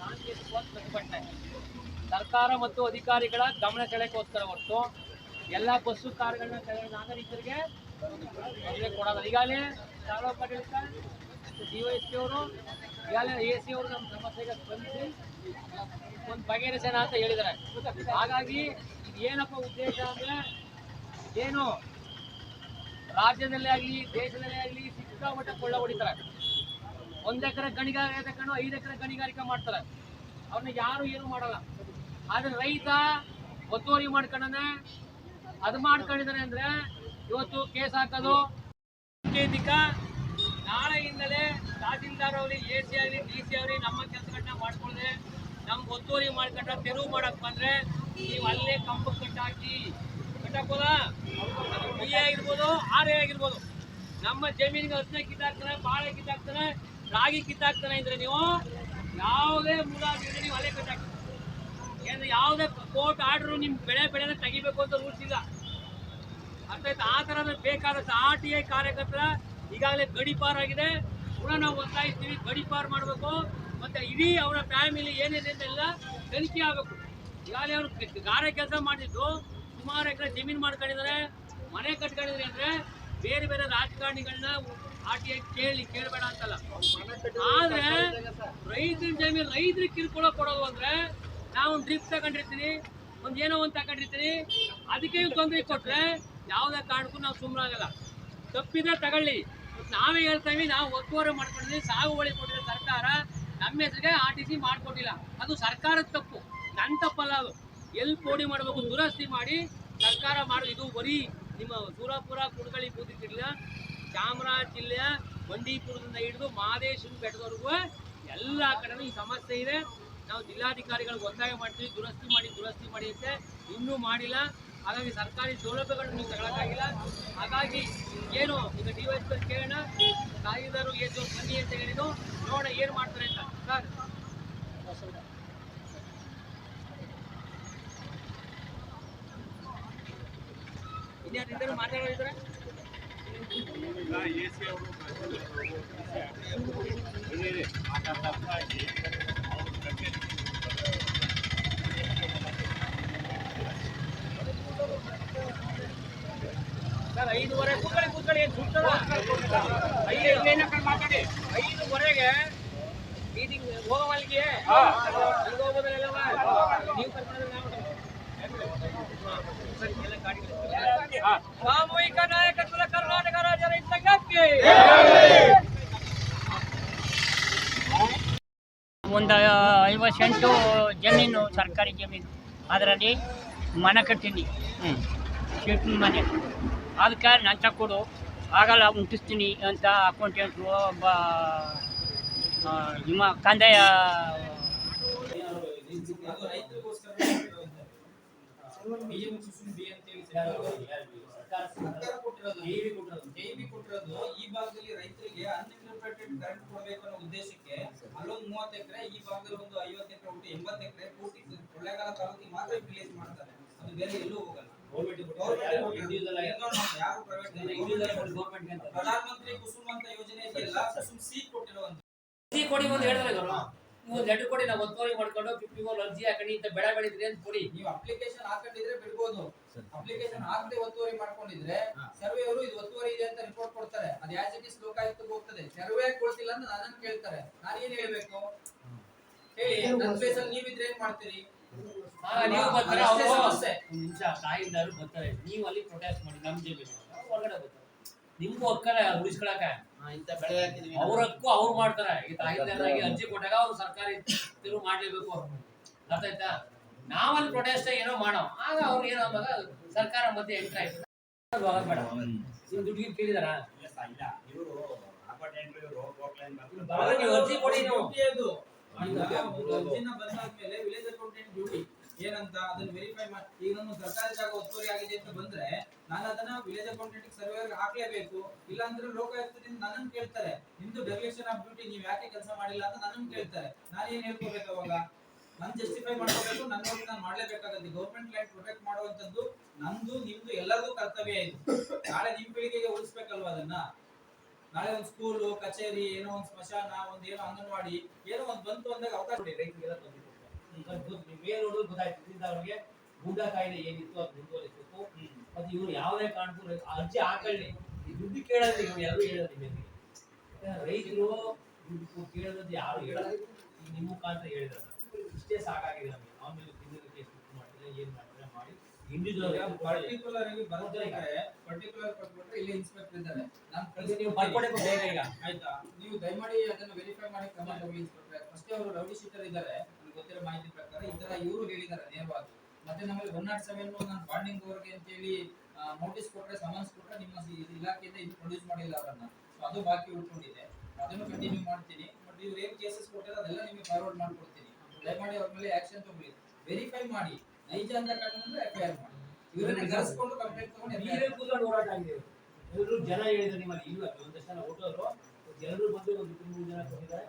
ಸಾಂಕೇತಿಕವಾದ ಪ್ರತಿಭಟನೆ ಸರ್ಕಾರ ಮತ್ತು ಅಧಿಕಾರಿಗಳ ಗಮನ ಸೆಳೆಯಕ್ಕೋಸ್ಕರ ಹೊರತು ಎಲ್ಲ ಬಸ್ಸು ಕಾರುಗಳನ್ನ ನಾಗರಿಕರಿಗೆ ತೊಂದರೆ ಕೊಡೋದು. ಈಗಾಗಲೇ ಶಾಲಾ ಆಡಳಿತ DYSP ಅವರು ಈಗಾಗಲೇ AC ಅವರು ನಮ್ಮ ಸಮಸ್ಯೆಗೆ ಸ್ಪಂದಿಸಿ ಒಂದು ಬಗೆಹರಿಸೋಣ ಅಂತ ಹೇಳಿದ್ದಾರೆ. ಹಾಗಾಗಿ ಏನಪ್ಪ ಉದ್ದೇಶ ಅಂದರೆ ಏನು ರಾಜ್ಯದಲ್ಲೇ ಆಗಲಿ ದೇಶದಲ್ಲೇ ಆಗಲಿ ಸಿಕ್ಕಾಪಟ್ಟೆ ಕೊಳ್ಳ ಹೊಡಿತಾರೆ. 1 ಎಕರೆ ಗಣಿಗಾರಿಕೆ ತಗೊಂಡು 5 ಎಕರೆ ಗಣಿಗಾರಿಕೆ ಮಾಡ್ತಾರೆ. ಅವ್ರನ್ನ ಯಾರು ಏನು ಮಾಡಲ್ಲ. ಆದ್ರೆ ರೈತ ಒತ್ತುವರಿ ಮಾಡ್ಕೊಂಡಾನೆ, ಅದು ಮಾಡ್ಕೊಂಡಿದ್ದಾನೆ ಅಂದ್ರೆ ಇವತ್ತು ಕೇಸ್ ಹಾಕೋದು ಸಾಂಕೇತಿಕ. ನಾಳೆಯಿಂದಲೇ ತಹಸೀಲ್ದಾರ್ ಅವರಿ AC ಆಗಲಿ DC ಅವರಿ ನಮ್ಮ ಕೆಲಸಗಳನ್ನ ಮಾಡ್ಕೊಳ್ಳದೆ ನಮ್ಗೆ ಒತ್ತುವರಿ ಮಾಡ್ಕೊಂಡ್ರೆ ತೆರವು ಮಾಡಕ್ ಬಂದ್ರೆ ನೀವು ಅಲ್ಲೇ ಕಂಪು ಕಟ್ಟಾಕಿ ಕಟ್ಟಾಕೋದ. BA ಆಗಿರ್ಬೋದು RA ಆಗಿರ್ಬೋದು, ನಮ್ಮ ಜಮೀನಿಗೆ ಹಸನೆ ಕಿತ್ತಾಕ್ತಾನೆ, ಬಾಳೆ ಕಿತ್ತಾಕ್ತಾನೆ, ರಾಗಿ ಕಿತ್ತಾಕ್ತಾನೆ ಅಂದ್ರೆ ನೀವು ಯಾವುದೇ ಮೂಲ ನೀವು ಅಲ್ಲೇ ಕಟ್ಟಾಕಿ. ಯಾಕಂದ್ರೆ ಯಾವುದೇ ಕೋರ್ಟ್ ಆರ್ಡರ್ ನಿಮ್ ಬೆಳೆನ ತೆಗಿಬೇಕು ಅಂತ ರೂಲ್ಸ್ ಇಲ್ಲ. ಅರ್ಥ ಆಯ್ತು? ಆ ಥರ ಬೇಕಾದಷ್ಟು RTI ಕಾರ್ಯಕರ್ತರ ಈಗಾಗಲೇ ಗಡಿಪಾರ್ ಆಗಿದೆ. ಪುನಃ ನಾವು ಒತ್ತಾಯಿಸ್ತೀವಿ, ಗಡಿಪಾರ್ ಮಾಡಬೇಕು. ಮತ್ತೆ ಇಡೀ ಅವರ ಫ್ಯಾಮಿಲಿ ಏನೇನೆ ಎಲ್ಲ ತನಿಖೆ ಆಗಬೇಕು. ಈಗಾಗಲೇ ಅವರು ಗಾರೆ ಕೆಲಸ ಮಾಡಿದ್ದು ಸುಮಾರು ಎಕರೆ ಜಮೀನು ಮಾಡ್ಕೊಂಡಿದ್ದಾರೆ, ಮನೆ ಕಟ್ಕೊಂಡಿದ್ದಾರೆ. ಅಂದ್ರೆ ಬೇರೆ ಬೇರೆ ರಾಜಕಾರಣಿಗಳನ್ನ RTI ಕೇಳಬೇಡ ಅಂತಲ್ಲ. ಆದ್ರೆ ರೈತರ ಜಮೀನು ರೈತರಿಗೆ ಕಿರ್ಕೊಳ್ಳೋ ಕೊಡೋದು ಅಂದ್ರೆ ನಾವು ಒಂದು ಡ್ರಿಪ್ ತಗೊಂಡಿರ್ತೀನಿ, ಏನೋ ಒಂದು ತಗೊಂಡಿರ್ತೀನಿ, ಅದಕ್ಕೆ ತೊಂದರೆ ಕೊಟ್ರೆ ಯಾವುದೇ ಕಾರಣಕ್ಕೂ ನಾವು ಸುಮ್ಮನಾಗಲ್ಲ. ತಪ್ಪಿದ್ರೆ ತಗೊಳ್ಳಿ. ನಾವೇ ಹೇಳ್ತೀವಿ, ನಾವು ಒತ್ತುವರಿ ಮಾಡ್ಕೊಂಡಿದ್ದೀವಿ, ಸಾಗುವಳಿ ಕೊಟ್ಟಿರೋ ಸರ್ಕಾರ ನಮ್ಮ ಹೆಸರಿಗೆ RTC ಮಾಡ್ಕೊಟ್ಟಿಲ್ಲ. ಅದು ಸರ್ಕಾರದ ತಪ್ಪು, ನನ್ನ ತಪ್ಪಲ್ಲ. ಅದು ಎಲ್ಲಿ ಪೋಡಿ ಮಾಡಬೇಕು ದುರಸ್ತಿ ಮಾಡಿ ಸರ್ಕಾರ ಮಾಡೋದು. ಇದು ಬರೀ ನಿಮ್ಮ ಸೂರಪುರ ಕುಡಗಳಿ ಬೂದಿಗಿಲ್ಲ, ಚಾಮರಾಜ ಜಿಲ್ಲೆಯ ಬಂಡೀಪುರದಿಂದ ಹಿಡಿದು ಮಹದೇಶ್ವರ ಬೆಟ್ಟದವರೆಗೂ ಎಲ್ಲ ಕಡೆನೂ ಈ ಸಮಸ್ಯೆ ಇದೆ. ನಾವು ಜಿಲ್ಲಾಧಿಕಾರಿಗಳಿಗೆ ಒತ್ತಾಯ ಮಾಡ್ತೀವಿ, ದುರಸ್ತಿ ಮಾಡಿ ಅಂತ. ಇನ್ನೂ ಮಾಡಿಲ್ಲ. ಹಾಗಾಗಿ ಸರ್ಕಾರಿ ಸೌಲಭ್ಯಗಳನ್ನು ನೀವು ತಗೊಳಕ್ಕಾಗಿಲ್ಲ. ಹಾಗಾಗಿ ಏನು ಈಗ DYSP ಕೇಳೋಣ, ತಹಸೀಲ್ದಾರು ಏನು ಬನ್ನಿ ಅಂತ ಹೇಳಿದ್ದು, ನೋಡೋಣ ಏನು ಮಾಡ್ತಾರೆ ಅಂತ. ಸರ್ ಇನ್ಯಾರು ಮಾತಾಡೋದಿದ್ರೆ ಸರ್ 5:30 ಕೂತ್ಕೊಳ್ಳಿ ಏನು ಸುತ್ತಲ್ಲ. 5 ಮಾತಾಡಿ 5:30ಗೆ ಮೀಟಿಂಗ್ ಹೋಗೋವಲ್ಲಿಗೆ ಹೋಗೋದಲ್ಲ ನೀವು ಸಾಮೂಹಿಕ ನಾಯಕತ್ವದ ಕರ್ನಾಟಕ ರಾಜ್ಯ ರೈತ ಸಂಘಕ್ಕೆ ಒಂದು 50 ಸೆಂಟು ಜಮೀನು, ಸರ್ಕಾರಿ ಜಮೀನು, ಅದರಲ್ಲಿ ಮನೆ ಕಟ್ತೀನಿ, ಶೀಟಿನ ಮನೆ. ಅದಕ್ಕೆ ಲಂಚ ಕೊಡು, ಆಗಲ್ಲ ಮುಟ್ಟಿಸ್ತೀನಿ ಅಂತ ಅಕೌಂಟೆಂಟ್ರು ಒಬ್ಬ ನಿಮ್ಮ ಕಂದಾಯ ಕೊಟ್ಟಿರೋದು ಈ ಭಾಗದಲ್ಲಿ ರೈತರಿಗೆ ಅನ್ಇಂಟರ್ಪ್ರಿಟೆಡ್ ಕರೆಂಟ್ ಕೊಡಬೇಕು ಅನ್ನೋ ಉದ್ದೇಶಕ್ಕೆ ಅಲ್ಲೊಂದು 30 ಎಕರೆ, ಈ ಭಾಗದಲ್ಲಿ ಒಂದು 50 ಎಕರೆ ಒಟ್ಟು 80 ಎಕರೆ ಪೂರ್ತಿ ಕೊಳ್ಳೇಗಾಲ ತಾಲೂಕಿಗೆ ಮಾತ್ರ ರಿಲೀಸ್ ಮಾಡ್ತಾರೆ. ಅದು ಬೇರೆ ಎಲ್ಲೂ ಹೋಗಲ್ಲ. ಪ್ರಧಾನಮಂತ್ರಿ ಕುಸುಮ್ ಅಂತ ಯೋಜನೆ ಇದೆಯಲ್ಲ, ಕುಸುಮ್ ಸಿ ಕೊಟ್ಟಿರುವಂತ ಕೊಡಿ ಒಂದು ಹೇಳಿದ್ರೆ ನೀವು 2 ಕೋಟಿ ನಾವು ಒತ್ತುವರಿ ಮಾಡ್ಕೊಂಡು 51 ಅರ್ಜಿ ಹಾಕಿ ಇಂತ ಬೆಳೆ ಬೆಳೆದ್ರಿ ಅಂತ ಕೊಡಿ. ನೀವು ಅಪ್ಲಿಕೇಶನ್ ಹಾಕೊಂಡಿದ್ರೆ ಬಿಡ್ಬೋದು. ಅಪ್ಲಿಕೇಶನ್ ಹಾಕದೆ ಒತ್ತುವರಿ ಮಾಡ್ಕೊಂಡಿದ್ರೆ ಸರ್ವೆ ಅವರು ಇದು ಒತ್ತುವರಿ ಇದೆ ಅಂತ ರಿಪೋರ್ಟ್ ಕೊಡ್ತಾರೆ. ಅದು ಆಸ್ ಇಟ್ ಇಸ್ ಲೋಕಾಯುಕ್ತಕ್ಕೆ ಹೋಗ್ತದೆ. ಸರ್ವೆ ಕೊಡ್ತಿಲ್ಲ ಅಂತ ನನ್ನನ್ನು ಕೇಳ್ತಾರೆ, ನಾನು ಏನ್ ಹೇಳ್ಬೇಕು ಹೇಳಿ? ನನ್ನ ಪ್ಲೇಸ್ ಅಲ್ಲಿ ನೀವಿದ್ರೆ ಏನ್ ಮಾಡ್ತೀರಿ? ನೀವು ಬರ್ತಾರೆ, ನಿಮಿಷ ತಾಯಿದಾರು ಬರ್ತಾರೆ, ನೀವು ಅಲ್ಲಿ ಪ್ರೊಟೆಸ್ಟ್ ಮಾಡಿ ನಮ್ಮ ಜಮೀನು ಹೊರಗಡೆ ಬರ್ತಾರೆ. ನಿಮ್ಗೂ ಹಕ್ಕಲ್ಲ ಉಳಿಸ್ಕೊಳಕ, ಅವ್ರ ಹಕ್ಕು ಅವ್ರು ಮಾಡ್ತಾರೆ. ಈ ತಾಯಿದಾರಾಗಿ ಅರ್ಜಿ ಕೊಟ್ಟಾಗ ಅವ್ರು ಸರ್ಕಾರಿ ತಿರುವು ಮಾಡ್ಲೇಬೇಕು. ಅರ್ಥ ಆಯ್ತಾ? ನಾವಲ್ಲಿ ಪ್ರೊಟೆಸ್ಟ್ ಏನೋ ಮಾಡೋ, ಆಗ ಅವ್ರು ಏನೋ ಅಂದಾಗ ಸರ್ಕಾರ ಮಧ್ಯೆ ಎಂಟ್ರ್ ಆಯ್ತು. ಬೇಡ ನೀವು ದುಡ್ಡಿಗೆ ಕೇಳಿದಾರ, ನೀವು ಅರ್ಜಿ ಕೊಡಿ. ನೀವು ಅರ್ಜಿನ ಬಂದಾದ್ಮೇಲೆ ವಿಲೇಜ್ ಅಕೌಂಟೆಂಟ್ ಡ್ಯೂಟಿ ಏನಂತ ಅದನ್ನ ವೆರಿಫೈ ಮಾಡಿ. ಈಗ ನಮ್ಮ ಸರ್ಕಾರಿ ಜಾಗ ಒತ್ತುವರಿ ಆಗಿದೆ ಅಂತ ಬಂದ್ರೆ ನಾನು ಅದನ್ನ ವಿಲೇಜ್ ಅಕೌಂಟೆಂಟ್ ಸರ್ವೇರ್ ಹಾಕ್ಲೇಬೇಕು. ಇಲ್ಲ ಅಂದ್ರೆ ಲೋಕಾಯುಕ್ತದಿಂದ ನನ್ನನ್ನು ಕೇಳ್ತಾರೆ, ನಿಮ್ದು ಡೆವಿಯೇಷನ್ ಆಫ್ ಡ್ಯೂಟಿ ನೀವು ಯಾಕೆ ಕೆಲಸ ಮಾಡಿಲ್ಲ ಅಂತ ನನ್ನನ್ನು ಕೇಳ್ತಾರೆ. ನಾನು ಏನ್ ಹೇಳ್ಕೋಬೇಕು ಅವಾಗ? ನಾನು ಜಸ್ಟಿಫೈ ಮಾಡ್ಕೋಬೇಕು, ನನ್ನ ಹೋಗಿ ನಾನು ಮಾಡ್ಲೇಬೇಕಾಗುತ್ತೆ. ಗೌರ್ಮೆಂಟ್ ಲ್ಯಾಂಡ್ ಪ್ರೊಟೆಕ್ಟ್ ಮಾಡುವಂತದ್ದು ನಂದು ನಿಮ್ದು ಎಲ್ಲರದು ಕರ್ತವ್ಯ ಇದು. ನಾಳೆ ನಿಮ್ ಪೀಳಿಗೆಗೆ ಉಳಿಸ್ಬೇಕಲ್ವಾ ಅದನ್ನ? ನಾಳೆ ಒಂದು ಸ್ಕೂಲು ಕಚೇರಿ ಏನೋ ಒಂದು ಸ್ಮಶಾನ ಒಂದ್ ಏನೋ ಅಂಗನವಾಡಿ ಏನೋ ಒಂದು ಬಂತು ಅಂದಾಗ ಅವಕಾಶ ಕೊಡಿ ರೈತರಿಗೆಲ್ಲ ತೊಂದರೆ ಮೇಲೆ ನೋಡಿದ್ರೆ ಗೊತ್ತಾಯ್ತು ಇದರಿಂದ ಅವ್ರಿಗೆ ಗುಡ್ಡ ಕಾಯಿಲೆ ಏನಿತ್ತು ಅದು ಮುಂದುವರಿಸಬೇಕು. ಮತ್ತೆ ಇವ್ರು ಯಾವುದೇ ಕಾರಣಕ್ಕೂ ಅರ್ಜಿ ಹಾಕೊಳ್ಳಿ, ದುಡ್ಡು ಕೇಳೋದು ಇವ್ರು ಎಲ್ಲರೂ ಹೇಳೋದು ನಿಮಗೆ. ರೈತರು ದುಡ್ಡು ಕೇಳೋದು ಯಾರು ಹೇಳೋದು, ಈಗ ನಿಮ್ಮ ಮುಖಾಂತರ ಹೇಳಿದ್ರಲ್ಲ, ಇಷ್ಟೇ ಸಾಕಾಗಿದೆ ನಮಗೆ. ಆಮೇಲೆ ತಿನ್ನೋದಕ್ಕೆ ಎಷ್ಟು ಮಾಡ್ತಾರೆ ಏನ್ ಮಾಡ್ತಾರೆ ಮಾಡಿ ಇಂಡಿವಿಜುವಲ್ ಪರ್ಟಿಕ್ಯುಲರ್ ಆಗಿ ಬರ್ತಾರೆ. ಪರ್ಟಿಕ್ಯುಲರ್ ಕೊಟ್ಬಿಟ್ರೆ ಇಲ್ಲಿ ಇನ್ಸ್ಪೆಕ್ಟರ್ ಇದ್ದಾರೆ, ನಾನು ಕಳಿಸಿ ನೀವು ಬರ್ಕೊಡಬೇಕು ಬೇಗ ಈಗ. ಆಯ್ತಾ? ನೀವು ದಯಮಾಡಿ ಅದನ್ನ ವೆರಿಫೈ ಮಾಡಿ ಕ್ರಮ ತಗೊಳ್ಳಿ ಇನ್ಸ್ಪೆಕ್ಟರ್. ಫಸ್ಟ್ ಅವರು ರೌಡಿ ಶೀಟರ್ ಇದ್ದಾರೆ, ನನಗೆ ಗೊತ್ತಿರೋ ಮಾಹಿತಿ ಪ್ರಕಾರ ಈ ತರ ಇವರು ಹೇಳಿದ್ದಾರೆ ನೇರವಾಗಿ. ಮತ್ತೆ ನಮ್ಮಲ್ಲಿ 107 ನಾನು ಬಾಂಡಿಂಗ್ ಅವರಿಗೆ ಅಂತ ಹೇಳಿ ನೋಟಿಸ್ ಕೊಟ್ರೆ ಸಮನ್ಸ್ ಕೊಟ್ರೆ ನಿಮ್ಮ ಇಲಾಖೆಯಿಂದ ಇದು ಪ್ರೊಡ್ಯೂಸ್ ಮಾಡಿಲ್ಲ ಅವರನ್ನ. ಸೊ ಅದು ಬಾಕಿ ಉಳ್ಕೊಂಡಿದೆ, ಅದನ್ನು ಕಂಟಿನ್ಯೂ ಮಾಡ್ತೀನಿ. ಬಟ್ ಇವ್ರು ಏನ್ ಕೇಸಸ್ ಕೊಟ್ಟಿರೋ ಅದೆಲ್ಲ ನಿಮಗೆ ಫಾರ್ವರ್ಡ್ ಮಾಡ್ಕೊಡ್ತೀನಿ. ದಯಮಾಡಿ ಅವ್ರ ಮೇಲೆ ಆಕ್ಷನ್ ತಗೊಳ್ಳಿ, ವೆರಿಫೈ ಮಾಡಿ. ನೈಜ ಅಂತ ಕಂಡ್ರೆ ಎಫ್ಐಆರ್ ಮಾಡಿ. ಇವರನ್ನ ಕರೆಸ್ಕೊಂಡು ಕಂಪ್ಲೇಂಟ್ ತಗೊಂಡು ನೀರೇ ಕೂತ್ಕೊಂಡು ಹೋರಾಟ ಆಗಿದೆ. ಎಲ್ಲರೂ ಜನ ಹೇಳಿದ್ರೆ ನಿಮ್ಮಲ್ಲಿ ಇಲ್ಲ, ಒಂದಷ್ಟು ಜನ ಓಟೋರು ಎಲ್ಲರೂ ಬಂದು ಒಂದು 2-3 ಜನ ಕೊಟ್ಟಿದ್ದಾರೆ,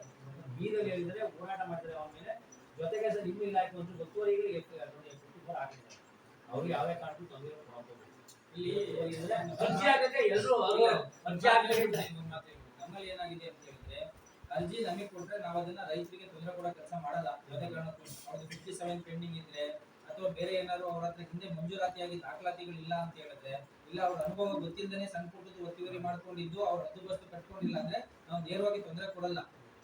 ಬೀದಲ್ಲಿ ಹೇಳಿದರೆ ಹೋರಾಟ ಮಾಡ್ತಾರೆ ಅವರ ಮೇಲೆ. ಜೊತೆಗೆ ಸರ್ ನಿಮ್ಮ ಇಲಾಖೆ ಒಂದು ಗೊತ್ತುವರಿಗೆ ಹಾಕಿದ್ದಾರೆ, ಅವ್ರಿಗೆ ಯಾವುದೇ ಕಾರಣಕ್ಕೂ ತೊಂದರೆ ಕೊಡಬಹುದು. ಇಲ್ಲಿ ಅರ್ಜಿ ಆಗಕ್ಕೆ ಎಲ್ಲರೂ ಅರ್ಜಿ ಆಗಬೇಕು. ನಮ್ಮಲ್ಲಿ ಏನಾಗಿದೆ ಅಂತ ಹೇಳಿದ್ರೆ, ಅರ್ಜಿ ನಮಗೆ ಕೊಟ್ರೆ ನಾವು ಅದನ್ನ ರೈತರಿಗೆ ತೊಂದರೆ ಕೊಡೋ ಕೆಲಸ ಮಾಡಲ್ಲ. ಯಾವುದೇ ಕಾರಣಕ್ಕೂ ಅವ್ರದ್ದು 57 ಪೆಂಡಿಂಗ್ ಇದ್ರೆ ಅಥವಾ ಬೇರೆ ಏನಾದ್ರು ಅವ್ರ ಹತ್ರ ಹಿಂದೆ ಮಂಜೂರಾತಿಯಾಗಿ ದಾಖಲಾತಿಗಳು ಇಲ್ಲ ಅಂತ ಹೇಳಿದ್ರೆ, ಇಲ್ಲ ಅವ್ರ ಅನುಭವ ಗೊತ್ತಿಲ್ಲದೇ ಸಣ್ಣ ಪುಟ್ಟದ್ದು ಒತ್ತಿವರಿ ಮಾಡ್ಕೊಂಡಿದ್ದು ಅವ್ರ ಹದ್ದುಬಸ್ತು ಕಟ್ಕೊಂಡಿಲ್ಲ ಅಂದ್ರೆ ನಾವು ನೇರವಾಗಿ ತೊಂದರೆ ಕೊಡಲ್ಲ.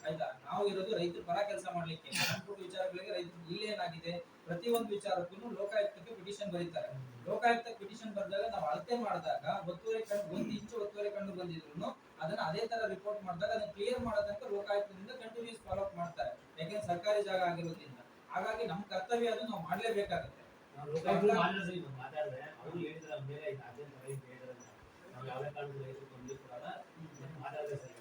ಆಯ್ತಾ? ನಾವು ಇರೋದು ರೈತರ ಪರ ಕೆಲಸ ಮಾಡ್ಲಿಕ್ಕೆ. ಸಣ್ಣ ಪುಟ್ಟ ವಿಚಾರಗಳಿಗೆ ರೈತರು ಇಲ್ಲೇನಾಗಿದೆ, ಪ್ರತಿಯೊಂದು ವಿಚಾರಕ್ಕೂ ಲೋಕಾಯುಕ್ತಕ್ಕೆ ಪಿಟಿಷನ್ ಬರೀತಾರೆ. ಲೋಕಾಯುಕ್ತಕ್ಕೆ ಪಿಟಿಷನ್ ಬರೆದಾಗ ನಾವು ಅಳತೆ ಮಾಡಿದಾಗ ಒತ್ತುವರಿ ಕಂಡು 1 ಇಂಚು ಒತ್ತುವರಿ ಕಂಡು ಬಂದಿದ್ರು ಅದನ್ನ ಅದೇ ತರ ರಿಪೋರ್ಟ್ ಮಾಡಿದಾಗ ಅದನ್ನ ಕ್ಲಿಯರ್ ಮಾಡೋದಕ್ಕೆ ಲೋಕಾಯುಕ್ತದಿಂದ ಕಂಟಿನ್ಯೂಸ್ ಫಾಲೋ ಅಪ್ ಮಾಡ್ತಾರೆ. ಯಾಕೆಂದ್ರೆ ಸರ್ಕಾರಿ ಜಾಗ ಆಗಿರೋದ್ರಿಂದ. ಹಾಗಾಗಿ ನಮ್ಮ ಕರ್ತವ್ಯ ಅದು ನಾವು ಮಾಡ್ಲೇಬೇಕಾಗುತ್ತೆ. ಮಾತಾಡಿದ್ರೆ ಅವರು ಹೇಳಿದ್ರ ಮೇಲೆ ನಾವು ಯಾವುದೇ ಕಾರಣಕ್ಕೂ ರೈತರು ತೊಂದರೆ ಕೊಡಲ್ಲ. ಮಾತಾಡಿದ್ರೆ ಸರ್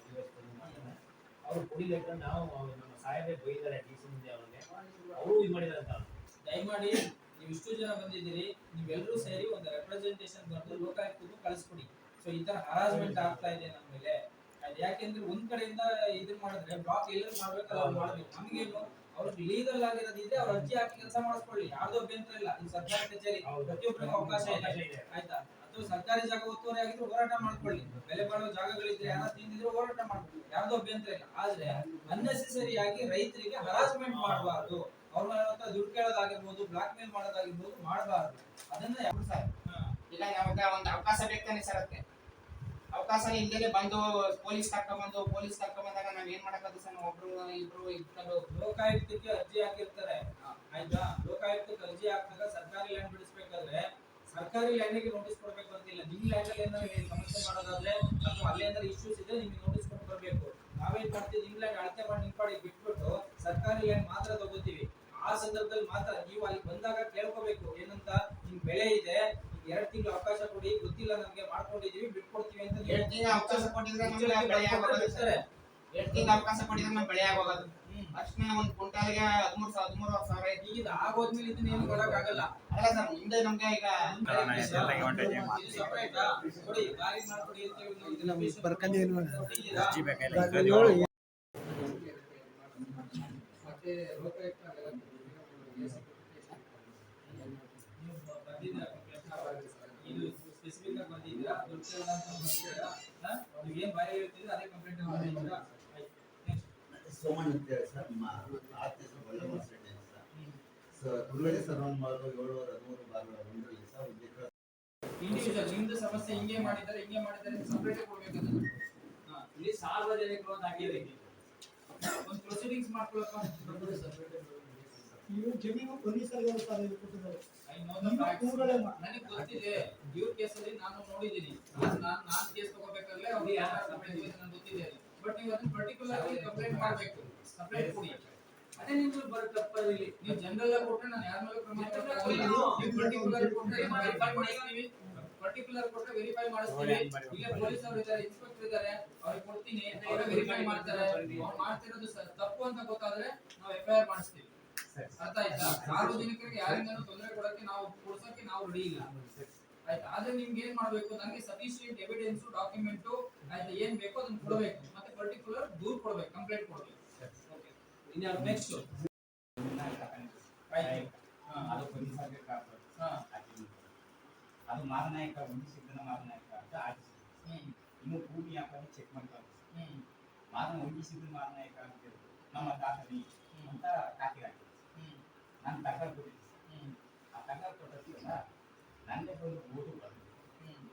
ಅವ್ರು ಕುಡಿಲಿಕ್ಕೆ ನಾವು ನಮ್ಮ ಸಾಹೇಬೇ ಬೈದಾರೆ ಡಿ ಸಿ ಮುಂದೆ ಅವ್ರಿಗೆ, ಅವರು ಇದು ಮಾಡಿದಾರೆ ಅಂತ. ದಯಮಾಡಿ ನೀವು ಇಷ್ಟು ಜನ ಬಂದಿದ್ದೀರಿ, ನೀವೆಲ್ಲರೂ ಸೇರಿ ಒಂದು ರೆಪ್ರೆಸೆಂಟೇಷನ್ ಬಂದು ಲೋಕಾಯುಕ್ತಕ್ಕೂ ಕಳಿಸ್ಕೊಡಿ. ಸೊ ಈ ತರ ಹರಾಸ್ಮೆಂಟ್ ಆಗ್ತಾ ಇದೆ ನಮ್ಮ ಮೇಲೆ. ಅದು ಯಾಕೆಂದ್ರೆ ಒಂದ್ ಕಡೆಯಿಂದ ಇದನ್ನ ಮಾಡಿದ್ರೆ ಬ್ಲಾಕ್ ಎಲ್ಲರೂ ಮಾಡ್ಬೇಕಲ್ಲ, ಅವ್ರು ಮಾಡ್ಬೇಕು. ನಮ್ಗೇನು ಅವ್ರಿಗೆ ಲೀಗಲ್ ಆಗಿರೋದಿದ್ರೆ ಅವ್ರ ಅರ್ಜಿ ಹಾಕಿ ಕೆಲಸ ಮಾಡಿಸ್ಕೊಳ್ಳಿ, ಯಾವ್ದು ಅಭ್ಯಂತರ ಇಲ್ಲ. ಇದು ಸರ್ಕಾರಿ ಕಚೇರಿ, ಪ್ರತಿಯೊಬ್ಬರಿಗೂ ಅವಕಾಶ ಇದೆ. ಆಯ್ತಾ? ಅಥವಾ ಸರ್ಕಾರಿ ಜಾಗ ಒತ್ತುವರಿ ಆಗಿದ್ರೆ ಹೋರಾಟ ಮಾಡ್ಕೊಳ್ಳಿ, ಬೆಲೆ ಬಾಳುವ ಜಾಗಗಳಿದ್ರೆ ಯಾರು ತಿಂದಿದ್ರೆ ಹೋರಾಟ ಮಾಡ್ಕೊಳ್ಳಿ, ಯಾವ್ದು ಅಭ್ಯಂತರ ಇಲ್ಲ. ಆದ್ರೆ ಅನ್ನೆಸೆಸರಿ ಆಗಿ ರೈತರಿಗೆ ಹರಾಸ್ಮೆಂಟ್ ಮಾಡಬಾರ್ದು. ಅವ್ರ ಹತ್ರ ದುಡ್ಡು ಕೇಳೋದಾಗಿರ್ಬೋದು, ಬ್ಲಾಕ್ ಮೇಲ್ ಮಾಡೋದಾಗಿರ್ಬೋದು ಮಾಡಬಾರ್ದು. ಅದನ್ನ ಇಲ್ಲ ನಮಗೆ ಒಂದು ಅವಕಾಶ ಬೇಕಾನೆ ಸರ್. ಅದಕ್ಕೆ ಅವಕಾಶ ಇಲ್ಲದೆ ಬಂದು ಪೊಲೀಸ್ ಕರ್ಕೊಂಡ್ಬಂದಾಗ ನಾವ್ ಏನ್ ಮಾಡಕ್ಕಾಗುತ್ತೆ ಸರ್? ಒಬ್ರು ಇಬ್ರು ಇಟ್ಕೊಂಡು ಲೋಕಾಯುಕ್ತಕ್ಕೆ ಅರ್ಜಿ ಹಾಕಿರ್ತಾರೆ. ಆಯ್ತಾ? ಲೋಕಾಯುಕ್ತಕ್ಕೆ ಅರ್ಜಿ ಹಾಕಿದಾಗ ಸರ್ಕಾರಿ ಲ್ಯಾಂಡ್ ಬಿಡಿಸ್ಬೇಕಾದ್ರೆ ಸರ್ಕಾರಿ ಲ್ಯಾಂಡಿಗೆ ನೋಟಿಸ್ ಕೊಡ್ಬೇಕು ಅಂತಿಲ್ಲ. ನಿಮ್ ಲ್ಯಾಂಡ್ ಅಲ್ಲಿ ಏನಾದ್ರು ಸಮಸ್ಯೆ ಮಾಡೋದಾದ್ರೆ ಅಥವಾ ಅಲ್ಲಿ ಏನಾದ್ರು ಇಶ್ಯೂಸ್ ಇದ್ರೆ ನಿಮ್ಗೆ ನೋಟಿಸ್ ಕೊಟ್ಟು ಬರ್ಬೇಕು. ನಾವೇನ್ ಮಾಡ್ತೀವಿ, ನಿಮ್ ಲ್ಯಾಂಡ್ ಅಳತೆ ಮಾಡಿ ನಿಂಪಾಡಿ ಬಿಟ್ಬಿಟ್ಟು ಸರ್ಕಾರಿ ಲ್ಯಾಂಡ್ ಮಾತ್ರ ತಗೋತೀವಿ. ಆ ಸಂದರ್ಭದಲ್ಲಿ ಮಾತ್ರ ನೀವು ಅಲ್ಲಿ ಬಂದಾಗ ಕೇಳ್ಕೋಬೇಕು, ಏನಂತ ನಿಮ್ ಬೆಳೆ ಇದೆ, 2 ತಿಂಗಳು ಅವಕಾಶ ಕೊಡಿ, ಗೊತ್ತಿಲ್ಲ ನಮ್ಗೆ ಮಾಡ್ಕೊಂಡಿದೀವಿ ಬಿಟ್ಕೊಡ್ತೀವಿ ಅಂತ. 2 ತಿಂಗಳು ಅವಕಾಶ ಕೊಟ್ಟಿದ್ರೆ ನಮ್ಗೆ ಬೆಳೆ ಆಗೋದು. 2 ತಿಂಗಳು ಅವಕಾಶ ಕೊಟ್ಟಿದ್ರೆ ನಮ್ಗೆ ಬೆಳೆ ಆಗೋದು. ಅಷ್ಟೇ ಒಂದು ಕ್ವಿಂಟಾಲ್ಗೆ 13,000 ಈಗ ಆಗೋದ್ಮೇಲೆ ಇದನ್ನ ಏನು ಕೊಡಕ್ಕಾಗಲ್ಲ. ಅಲ್ಲ ಸರ್, ಮುಂದೆ ನಮ್ಗೆ ಈಗ ನೋಡಿ ಗಾಡಿ ಮಾಡ್ಕೊಡಿ ಅಂತ ಹೇಳಿ ಮತ್ತೆ ಲೋಕಾಯುಕ್ತ ಇದು ಸ್ಪೆಸಿಫಿಕ್ ಆಗಿ ಬಂದಿದ್ದೀರಾ, ನೀವು ಏನ್ ಬಾಯಿ ಹೇಳ್ತಿದ್ರೆ ಅದೇ ಕಂಪ್ಲೇಂಟ್ ಮಾಡಿದ್ದೀರಾ. ಸೋಮಣ್ಣ ಅಂತ ಹೇಳಿ sir, artist Ballamma Reddy sir, ತುಳುವಳಿ ಸರೌಂಡ್ ಮಾಡೋದು 713 ಸರ್. ಇಂಡಿವಿಜುವಲ್ ನಿಮ್ದು ಸಮಸ್ಯೆ ಹಿಂಗೆ ಮಾಡಿದ್ದಾರೆ ಅಂತ ಸಪರೇಟ್ ಕೊಡ್ಬೇಕು. ಇಲ್ಲಿ ಸಾರ್ವಜನಿಕರು ಅಂತ ಆಗಿದೆ, ಒಂದು ಪ್ರೊಸೀಡಿಂಗ್ಸ್ ಮಾಡ್ಕೊಳ್ಳಪ್ಪ. ಇವು ಜಮೀನು ಪೊಲೀಸರಿಗೆ ಕೊಟ್ಟಿದ್ದಾರೆ. ನನಗೆ ಗೊತ್ತಿದೆ, ಇವ್ರ ಕೇಸಲ್ಲಿ ನಾನು ನೋಡಿದ್ದೀನಿ. ನಾನು ಕೇಸ್ ತಗೋಬೇಕಾದ್ರೆ ಅವ್ರಿಗೆ ನನಗೆ ಗೊತ್ತಿದೆ. ಬಟ್ ನೀವು ಅದನ್ನ ಪರ್ಟಿಕ್ಯುಲರ್ ಆಗಿ ಕಂಪ್ಲೇಂಟ್ ಮಾಡಬೇಕು, ಸಪರೇಟ್ ಕೊಡಿ. ಅದೇ ನಿಮ್ಗೆ ಬರೋ ತಪ್ಪಲ್ಲಿ ನೀವು ಜನರಲ್ ಆಗಿ ಕೊಟ್ರೆ ನಾನು ಯಾರ ಮೇಲೆ ಕ್ರಮ ತಗೊಳ್ಳಲ್ಲ. ನೀವು ಪರ್ಟಿಕ್ಯುಲರ್ ಕೊಟ್ರೆ ವೆರಿಫೈ ಮಾಡಿಸ್ತೀವಿ, ಪರ್ಟಿಕ್ಯುಲರ್ ಕೊಟ್ರೆ ವೆರಿಫೈ ಮಾಡಿಸ್ತೀವಿ. ಇಲ್ಲೇ ಪೊಲೀಸ್ ಅವರು ಇದ್ದಾರೆ, ಇನ್ಸ್ಪೆಕ್ಟರ್ ಇದ್ದಾರೆ, ಅವ್ರಿಗೆ ಕೊಡ್ತೀನಿ, ಅವರು ವೆರಿಫೈ ಮಾಡ್ತಾರೆ. ಅವ್ರು ಮಾಡ್ತಿರೋದು ತಪ್ಪು ಅಂತ ಗೊತ್ತಾದ್ರೆ ನಾವು ಎಫ್ಐಆರ್ ಮಾಡಿಸ್ತೀವಿ. ಅರ್ಥ ಆಯ್ತಾ? ಸಾರ್ವಜನಿಕರಿಗೆ ಯಾರಿಂದನೂ ತೊಂದರೆ ಕೊಡಕ್ಕೆ ನಾವು ಕೊಡ್ಸಕ್ಕೆ ನಾವು ರೆಡಿ ಇಲ್ಲ. ಆಯ್ತಾ? ಆದ್ರೆ ನಿಮ್ಗೆ ಏನ್ ಮಾಡ್ಬೇಕು, ನನಗೆ ಸಫಿಶಿಯಂಟ್ ಎವಿಡೆನ್ಸ್ ಡಾಕ್ಯುಮೆಂಟ್ ಆಯ್ತಾ ಏನ್ ಬೇಕೋ ಅದನ್ನ ಕೊಡಬೇಕು. ಮತ್ತೆ ಪರ್ಟಿಕ್ಯುಲರ್ ದೂರ್ ಕೊಡ್ಬೇಕು, ಕಂಪ್ಲೇಂಟ್ ಕೊಡ್ಬೇಕು. ಇನ್ಯಾರು ನೆಕ್ಸ್ಟ್ ಅದು ಪೊಲೀಸರಿಗೆ ಅದು ಮಾರನಾಯಕ ಒಂದು ಸಿದ್ದನ ಮಾರನಾಯಕ ಅಂತ ಆಡಿಸಿ ನೀವು ಭೂಮಿ ವ್ಯಾಪಾರಿ ಚೆಕ್ ಮಾಡ್ತಾರೆ ಹ್ಮ್ ಮಾರನ ಹೊಂದಿಸಿದ್ರು ಮಾರನ ಯಾಕೆ ಅಂತ ಹೇಳಿದ್ರು ನಮ್ಮ ದಾಖಲೆ ಅಂತ ಖಾತೆಗೆ ಹಾಕಿದ್ರು ಹ್ಮ್ ನಾನು ತಗೊಂಡು ಕೊಟ್ಟಿದ್ದೆ ಹ್ಮ್ ಆ ತಗೊಂಡು ಕೊಟ್ಟಿಲ್ಲ ನನಗೆ ಬಂದು ಓದು ಬಂದು ಹ್ಮ್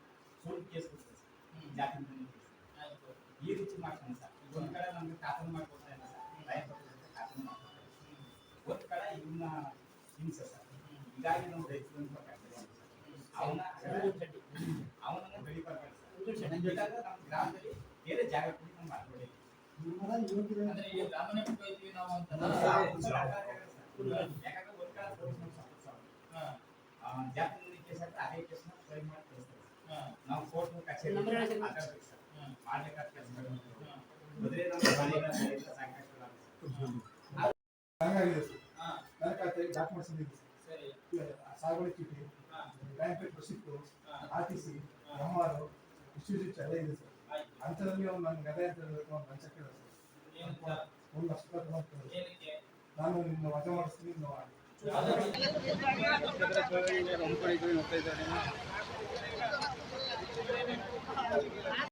ಸುಳ್ಳು ಕೇಸ್ ಕೊಡ್ತಾರೆ ಹ್ಮ್ ಜಾತಿ ಕೇಸ್ ಆಯ್ತು ಈ ರೀತಿ ಮಾಡ್ಕೊಂಡು ಸರ್ ಒಂದು ಕಡೆ ನಮ್ಗೆ ಖಾತರಿ ಮಾಡ್ಕೊಡ್ತಾ ಇಲ್ಲ ಸರ್ ರೈತರಿಗೆ ಖಾತರಿ ಮಾಡ್ಕೊಡ್ತಾರೆ ಒಂದು ಕಡೆ ಇವನ್ನ ಹಿಂಸೆ ಸರ್ ಹೀಗಾಗಿ ನಾವು ರೈತರು ಅವನನ್ನು ಬೆಳಿಬಾರ್ದು ಸರ್ ಬೇಕಾದ್ರೆ ನಮ್ಮ ಗ್ರಾಮದಲ್ಲಿ ಬೇರೆ ಜಾಗ ಕೊಡಿ ನಾವು ಮಾಡ್ಕೊಳ್ಳಿ ಅಂದ್ರೆ ಈ ಗ್ರಾಮನೇ ಬಿಟ್ಟು ಹೋಯ್ತೀವಿ ನಾವು ಅಂತ ಯಾಕಂದ್ರೆ ಒಂದು ಕಡೆ ಪೊಲೀಸ್ ಜಾತಿ ಕೇಸ್ ಹಾಕಿದ್ರೆ ಅದೇ ಕೇಸ್ನ ಟ್ರೈ ಮಾಡಿ ಕಳಿಸ್ತಾರೆ ನಾವು ಕೋರ್ಟ್ ಕಚೇರಿ ಮಾತಾಡ್ಬೇಕು ಸರ್ ಮಾಡ್ಬೇಕಾದ ಕೆಲಸಗಳು ಮೊದಲೇ ನಮ್ಮ ಸಾಕಷ್ಟು ಹಂಗಾಗಿದೆ ಸರ್ ನನ್ನ ಖಾತೆಗೆ ಡಾಕ್ಯುಮೆಂಟ್ಸ್ ಇದೆ ಸರಿ ಸಾಗುವಳಿ ಚೀಟಿ ಬ್ಯಾಂಕ್ ರಸೀಟು RTC MR ಇನ್ಸ್ಟಿಟ್ಯೂಟ್ ಎಲ್ಲ ಇದೆ ಸರ್ ಆಯ್ತು ಅಂಥದ್ರಲ್ಲಿ ಒಂದು ನನ್ನ ಗದೆ ಅಂತ ಹೇಳಬೇಕು ಒಂದು ಲಂಚ ಕೇಳಿದೆ ಏನು ಸರ್ ಸರ್? 1 ಲಕ್ಷ ರೂಪಾಯಿ ತಗೊಂಡು ಏನಕ್ಕೆ ನಾನು ನಿನ್ನ ವಜಾ ಮಾಡಿಸ್ತೀನಿ ನೀವು ಯಾವ್ದು?